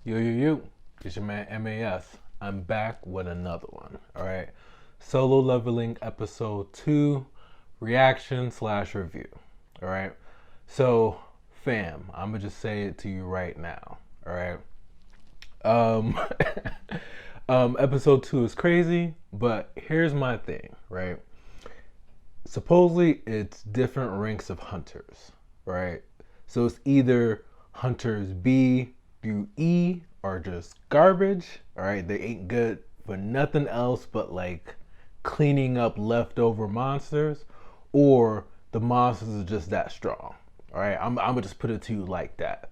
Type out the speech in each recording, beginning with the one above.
Yo, it's your man MAS. I'm back with another one. All right, solo leveling episode 2, reaction slash review. All right, so fam, I'm gonna just say it to you right now. All right, um, episode 2 is crazy, but here's my thing. Right, supposedly it's different ranks of hunters. Right, so it's either hunters B through E are just garbage. All right, they ain't good for nothing else but like cleaning up leftover monsters, or the monsters are just that strong. All right, I'm gonna just put it to you like that.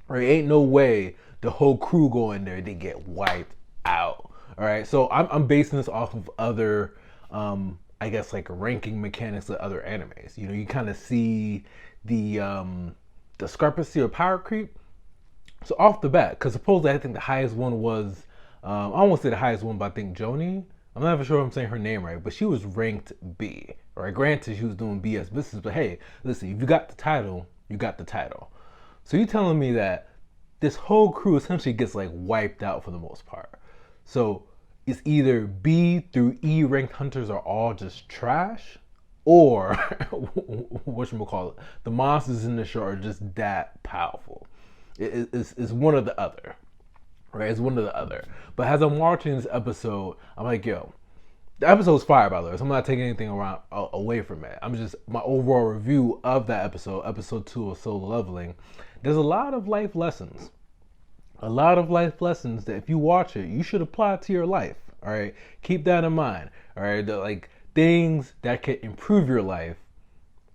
All right, ain't no way the whole crew go in there they get wiped out. All right, so I'm basing this off of other, I guess like ranking mechanics of other animes. You know, you kind of see the discrepancy or power creep. So off the bat, because supposedly I think the highest one was, I won't say the highest one, but I think Joni. I'm not even sure if I'm saying her name right, but she was ranked B. Right? Granted, she was doing BS business, but hey, listen, if you got the title, you got the title. So you telling me that this whole crew essentially gets like wiped out for the most part. So it's either B through E ranked hunters are all just trash, or what you call it, the monsters in the show are just that powerful. It's one or the other, right? It's one or the other. But as I'm watching this episode, I'm like, yo, the episode's fire, by the way. So I'm not taking anything around away from it. I'm just my overall review of that episode, episode 2 of Solo Leveling. There's a lot of life lessons, that if you watch it, you should apply to your life. All right, keep that in mind. All right, like things that can improve your life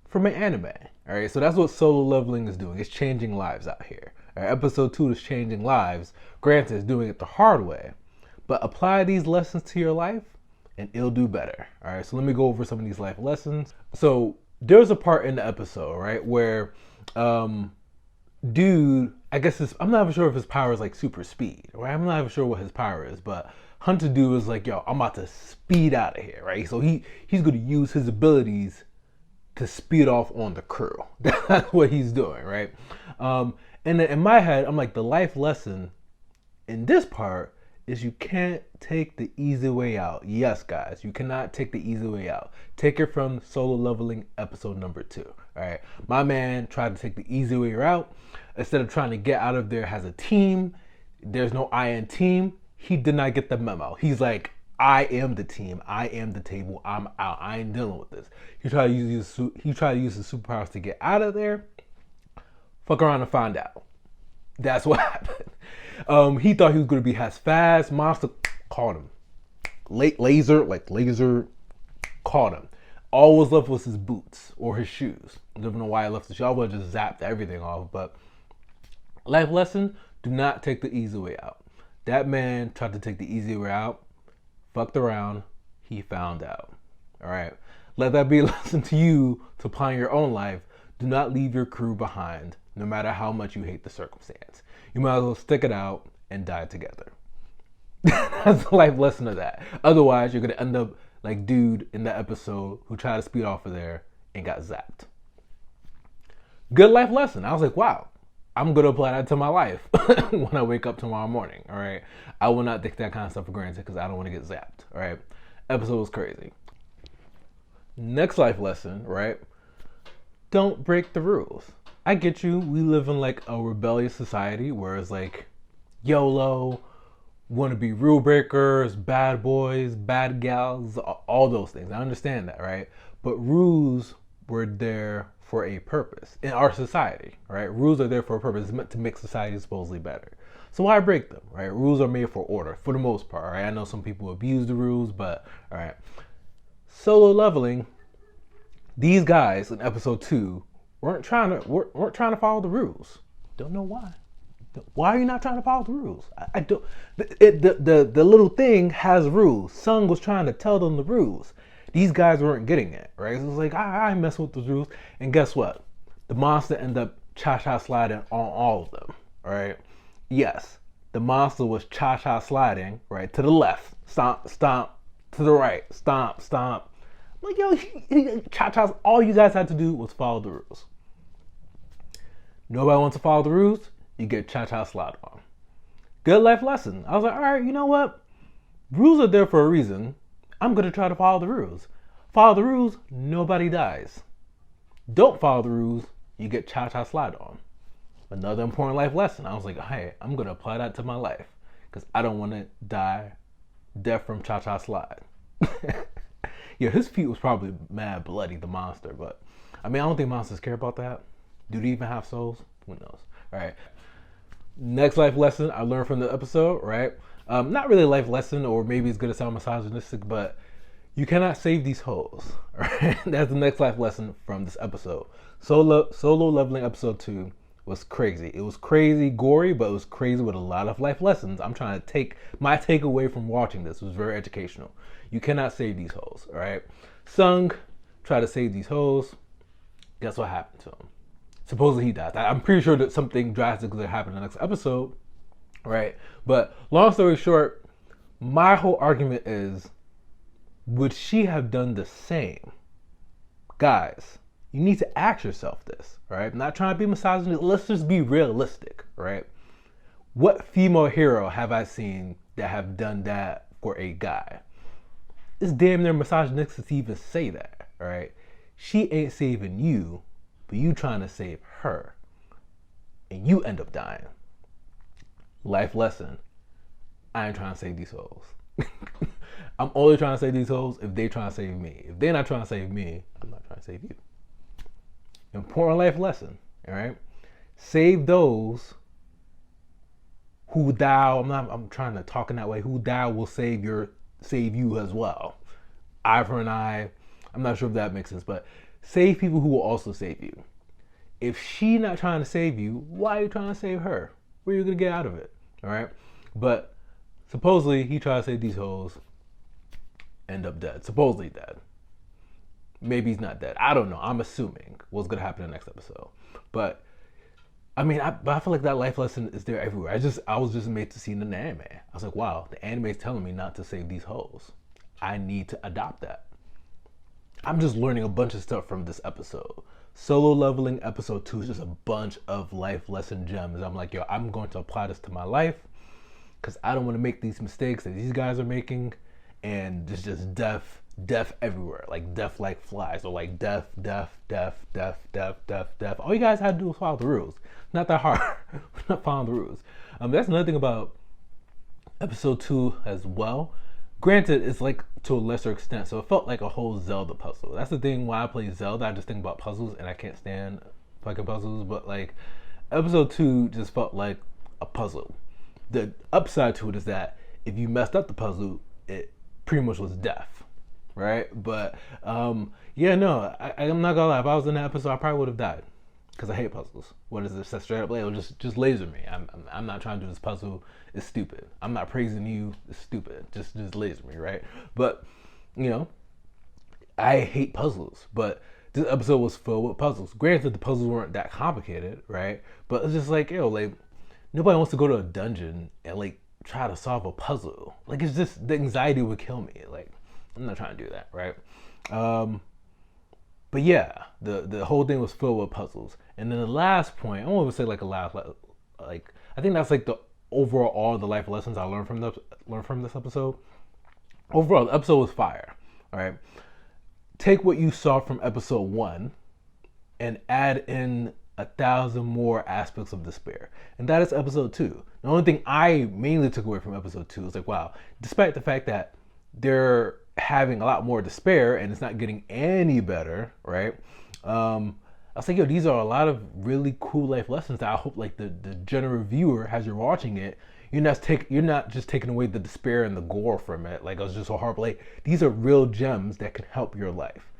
from an anime. All right, so that's what Solo Leveling is doing. It's changing lives out here. All right, episode 2 is changing lives. Granted, it's doing it the hard way, but apply these lessons to your life and it'll do better. All right, so let me go over some of these life lessons. So there's a part in the episode, right, where dude, I guess I'm not even sure if his power is like super speed, right? I'm not even sure what his power is, but Hunter dude is like, yo, I'm about to speed out of here, right? So he's gonna use his abilities to speed off on the crew. That's what he's doing, right? And then in my head, I'm like, the life lesson in this part is you can't take the easy way out. Yes, guys, you cannot take the easy way out. Take it from Solo Leveling episode number 2. All right, my man tried to take the easy way out instead of trying to get out of there as a team. There's no I in team. He did not get the memo. He's like, I am the team. I am the table. I'm out. I ain't dealing with this. He tried to use his superpowers to get out of there. Fuck around and find out. That's what happened. He thought he was going to be as fast. Monster caught him. Laser caught him. All was left was his boots or his shoes. I don't know why I left the shoe. I would have just zapped everything off. But life lesson, do not take the easy way out. That man tried to take the easy way out. Fucked around. He found out. All right. Let that be a lesson to you to apply in your own life. Do not leave your crew behind, no matter how much you hate the circumstance. You might as well stick it out and die together. That's the life lesson of that. Otherwise, you're going to end up like dude in the episode who tried to speed off of there and got zapped. Good life lesson. I was like, wow, I'm going to apply that to my life when I wake up tomorrow morning. All right. I will not take that kind of stuff for granted because I don't want to get zapped. All right. Episode was crazy. Next life lesson, right? Don't break the rules. I get you. We live in like a rebellious society where it's like YOLO, want to be rule breakers, bad boys, bad gals, all those things. I understand that, right? But rules were there for a purpose in our society, right? Rules are there for a purpose. It's meant to make society supposedly better. So why break them, right? Rules are made for order for the most part, right? I know some people abuse the rules, but all right. Solo Leveling, these guys in episode 2 weren't trying to follow the rules. Don't know why. Why are you not trying to follow the rules? I don't. The little thing has rules. Sung was trying to tell them the rules. These guys weren't getting it, right? So it was like, I ain't messing with the rules. And guess what? The monster ended up cha-cha sliding on all of them, all right? Yes, the monster was cha-cha sliding, right, to the left. Stomp, stomp, to the right. Stomp, stomp. I'm like, yo, cha-chas, all you guys had to do was follow the rules. Nobody wants to follow the rules, you get cha-cha slide on. Good life lesson. I was like, all right, you know what? Rules are there for a reason. I'm going to try to follow the rules. Follow the rules, nobody dies. Don't follow the rules, you get cha-cha slide on. Another important life lesson. I was like, hey, I'm going to apply that to my life because I don't want to die death from cha-cha slide. Yeah, his feet was probably mad bloody, the monster, but I mean, I don't think monsters care about that. Do they even have souls? Who knows? All right. Next life lesson I learned from the episode, right? Not really a life lesson, or maybe it's gonna sound misogynistic, but you cannot save these hoes. Right? That's the next life lesson from this episode. Solo leveling episode 2 was crazy. It was crazy, gory, but it was crazy with a lot of life lessons. I'm trying to take my takeaway from watching this. It was very educational. You cannot save these hoes, all right? Sung tried to save these hoes. Guess what happened to him? Supposedly he dies. I'm pretty sure that something drastic will happen in the next episode, right? But long story short, my whole argument is, would she have done the same? Guys, you need to ask yourself this, right? I'm not trying to be misogynistic. Let's just be realistic, right? What female hero have I seen that have done that for a guy? It's damn near misogynistic to even say that, right? She ain't saving you, but you trying to save her. And you end up dying. Life lesson. I ain't trying to save these hoes. I'm only trying to save these hoes if they trying to save me. If they're not trying to save me, I'm not trying to save you. Important life lesson, all right? Save those who thou, I'm trying to talk in that way, who thou will save you as well. Eye for an eye. I'm not sure if that makes sense, but save people who will also save you. If she not trying to save you, why are you trying to save her? Where are you gonna get out of it? All right? But supposedly he tried to save these hoes, end up dead. Supposedly dead. Maybe he's not dead. I don't know. I'm assuming what's gonna happen in the next episode. But I mean, I feel like that life lesson is there everywhere. I was just made to see in an anime. I was like, wow, the anime is telling me not to save these hoes. I need to adopt that. I'm just learning a bunch of stuff from this episode. Solo leveling episode 2 is just a bunch of life lesson gems. I'm like, yo, I'm going to apply this to my life because I don't want to make these mistakes that these guys are making, and there's just death everywhere, like death like flies, or like death. All you guys had to do was follow the rules. Not that hard. Not following the rules. That's another thing about episode 2 as well. Granted, it's like to a lesser extent, so it felt like a whole Zelda puzzle. That's the thing. When I play Zelda, I just think about puzzles, and I can't stand fucking puzzles. But like, episode 2 just felt like a puzzle. The upside to it is that if you messed up the puzzle, it pretty much was death, right? But yeah, no, I'm not gonna lie. If I was in that episode, I probably would have died because I hate puzzles. What is this? Straight up, like, just laser me. I'm not trying to do this puzzle. It's stupid. I'm not praising you. It's stupid. Just laser me, right? But you know, I hate puzzles. But this episode was filled with puzzles. Granted, the puzzles weren't that complicated, right? But it's just like, yo, like, nobody wants to go to a dungeon and like try to solve a puzzle. Like, it's just, the anxiety would kill me. Like, I'm not trying to do that, right? But yeah, the whole thing was filled with puzzles. And then the last point, I won't even say like a last, like, I think that's like the overall all the life lessons I learned from this episode. Overall, the episode was fire. All right, take what you saw from episode 1 and add in 1,000 more aspects of despair, and that is episode 2. The only thing I mainly took away from episode 2 is like, wow, despite the fact that they're having a lot more despair and it's not getting any better, right? I was like, yo, these are a lot of really cool life lessons that I hope like the general viewer, as you're watching it, you're not just taking away the despair and the gore from it. Like, it was just so horrible. Like, these are real gems that can help your life.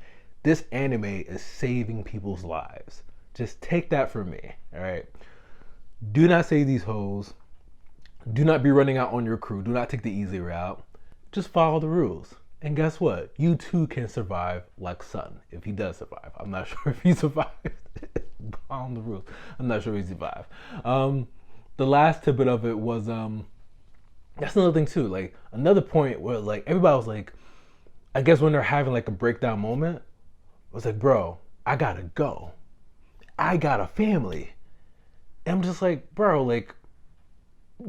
This anime is saving people's lives. Just take that from me, all right? Do not save these hoes. Do not be running out on your crew. Do not take the easy route. Just follow the rules. And guess what? You too can survive like Sun, if he does survive. I'm not sure if he survived. Following the rules. I'm not sure he survived. The last tidbit of it was, that's another thing too. Like, another point where like everybody was like, I guess when they're having like a breakdown moment, it was like, bro, I gotta go. I got a family. And I'm just like, bro, like,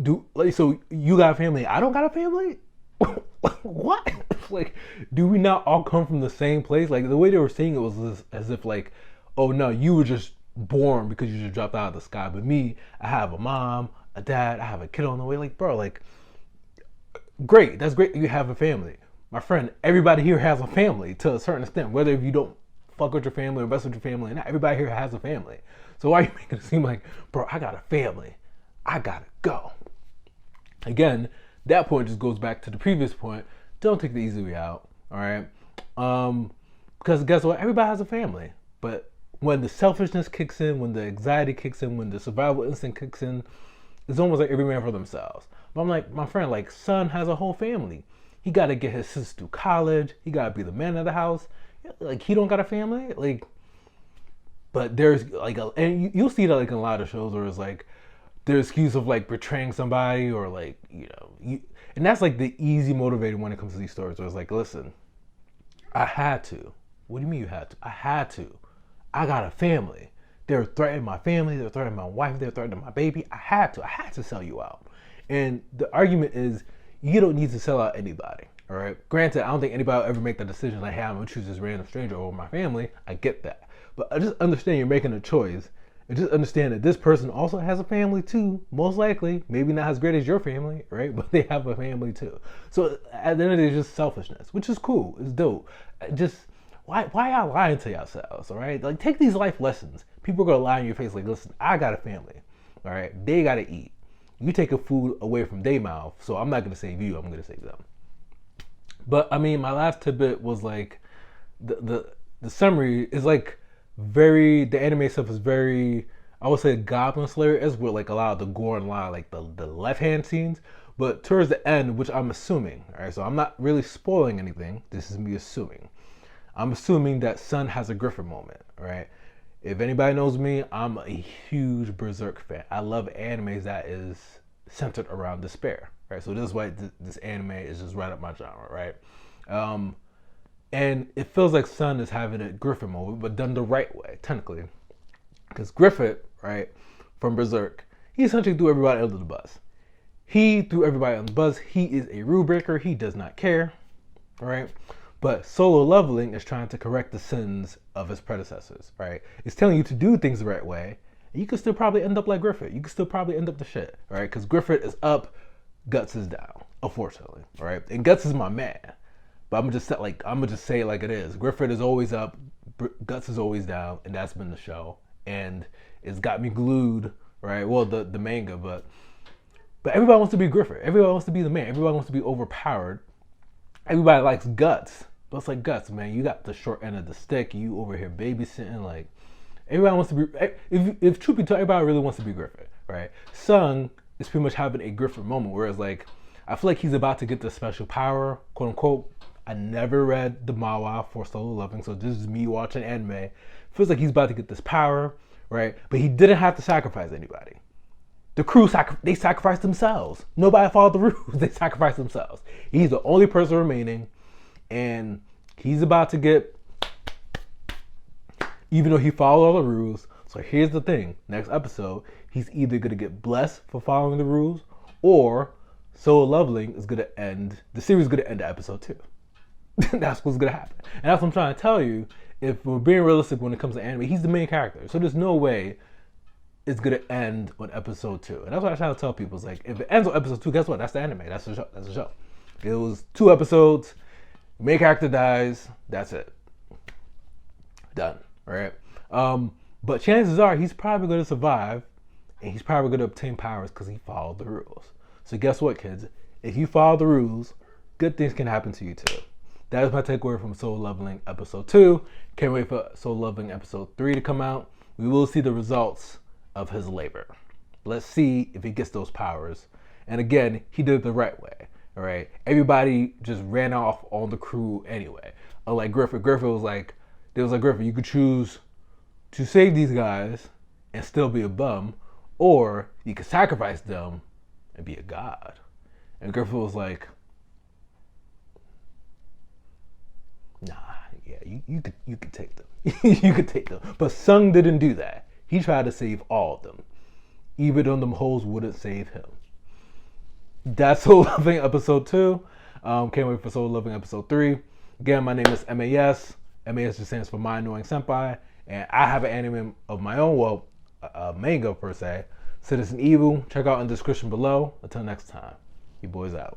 Do like so you got a family? I don't got a family. What? Like, do we not all come from the same place? Like the way they were saying it was as if like, oh no, you were just born because you just dropped out of the sky. But me, I have a mom, a dad, I have a kid on the way. Like, bro, like, great, that's great. You have a family, my friend. Everybody here has a family to a certain extent. Whether if you don't fuck with your family or mess with your family, or not everybody here has a family. So why are you making it seem like, bro, I got a family, I gotta go? Again, that point just goes back to the previous point. Don't take the easy way out, all right? Because guess what? Everybody has a family. But when the selfishness kicks in, when the anxiety kicks in, when the survival instinct kicks in, it's almost like every man for themselves. But I'm like, my friend, like, son has a whole family. He got to get his sister through college. He got to be the man of the house. Like, he don't got a family? Like, but there's, like, and you'll see that, like, in a lot of shows where it's, like, the excuse of like betraying somebody or like and that's like the easy motivator when it comes to these stories where it's like, listen, I had to. What do you mean you had to? I had to. I got a family. They're threatening my family, they're threatening my wife, they're threatening my baby. I had to sell you out. And the argument is you don't need to sell out anybody. All right, granted, I don't think anybody will ever make the decision like, hey, I'm gonna choose this random stranger over my family. I get that, but I just understand you're making a choice. And just understand that this person also has a family too, most likely. Maybe not as great as your family, right? But they have a family too. So at the end of the day, it's just selfishness, which is cool. It's dope. Just why y'all lying to yourselves, all right? Like, take these life lessons. People are gonna lie in your face like, listen, I got a family, all right? They gotta eat. You taking food away from their mouth, so I'm not gonna save you. I'm gonna save them. But I mean, my last tidbit was like the summary is like the anime stuff is very, I would say, Goblin Slayer is with like a lot of the gore and a lot of like the left hand scenes. But towards the end, which I'm assuming, all right, so I'm not really spoiling anything. This is me assuming. I'm assuming that Sun has a Griffin moment, right? If anybody knows me, I'm a huge Berserk fan. I love animes that is centered around despair, right? So this is why this anime is just right up my genre, right? And it feels like Sun is having a Griffin moment, but done the right way, technically. Because Griffith, right, from Berserk, he essentially threw everybody under the bus. He threw everybody under the bus. He is a rule breaker. He does not care, right? But Solo Leveling is trying to correct the sins of his predecessors, right? It's telling you to do things the right way. And you can still probably end up like Griffith. You can still probably end up the shit, right? Because Griffith is up, Guts is down, unfortunately, right? And Guts is my man. But I'm gonna just say it like it is. Griffith is always up, Guts is always down, and that's been the show. And it's got me glued, right? Well, the manga, but everybody wants to be Griffith. Everybody wants to be the man. Everybody wants to be overpowered. Everybody likes Guts, but it's like, Guts, man, you got the short end of the stick. You over here babysitting. Like, everybody wants to be. If truth be told, everybody really wants to be Griffith, right? Sung is pretty much having a Griffith moment, whereas like I feel like he's about to get the special power, quote unquote. I never read the manhwa for Solo Leveling, so this is me watching anime. Feels like he's about to get this power, right? But he didn't have to sacrifice anybody. The crew, they sacrificed themselves. Nobody followed the rules. They sacrificed themselves. He's the only person remaining, and he's about to get, even though he followed all the rules. So here's the thing. Next episode, he's either going to get blessed for following the rules, or Solo Leveling is going to end, the series is going to end at episode 2. That's what's gonna happen, and that's what I'm trying to tell you. If we're being realistic when it comes to anime, he's the main character, so there's no way it's gonna end on episode 2. And that's what I try to tell people. It's like, if it ends on episode 2, guess what? That's the anime. That's the show. That's the show. It was 2 episodes. Main character dies. That's it. Done. All right. But chances are he's probably gonna survive, and he's probably gonna obtain powers because he followed the rules. So guess what, kids? If you follow the rules, good things can happen to you too. That is my takeaway from Solo Leveling episode 2. Can't wait for Solo Leveling episode 3 to come out. We will see the results of his labor. Let's see if he gets those powers. And again, he did it the right way. All right. Everybody just ran off on the crew anyway. Unlike Griffith. Griffith was like, Griffith, you could choose to save these guys and still be a bum, or you could sacrifice them and be a god. And Griffith was like, nah, yeah, you could take them. You could take them. But Sung didn't do that. He tried to save all of them, even though them hoes wouldn't save him. That's Soul Loving episode 2. Can't wait for Soul Loving episode 3. Again, my name is MAS. MAS just stands for Mind Knowing Senpai. And I have an anime of my own, well, a manga per se, Citizen Evil. Check out in the description below. Until next time, you boys out.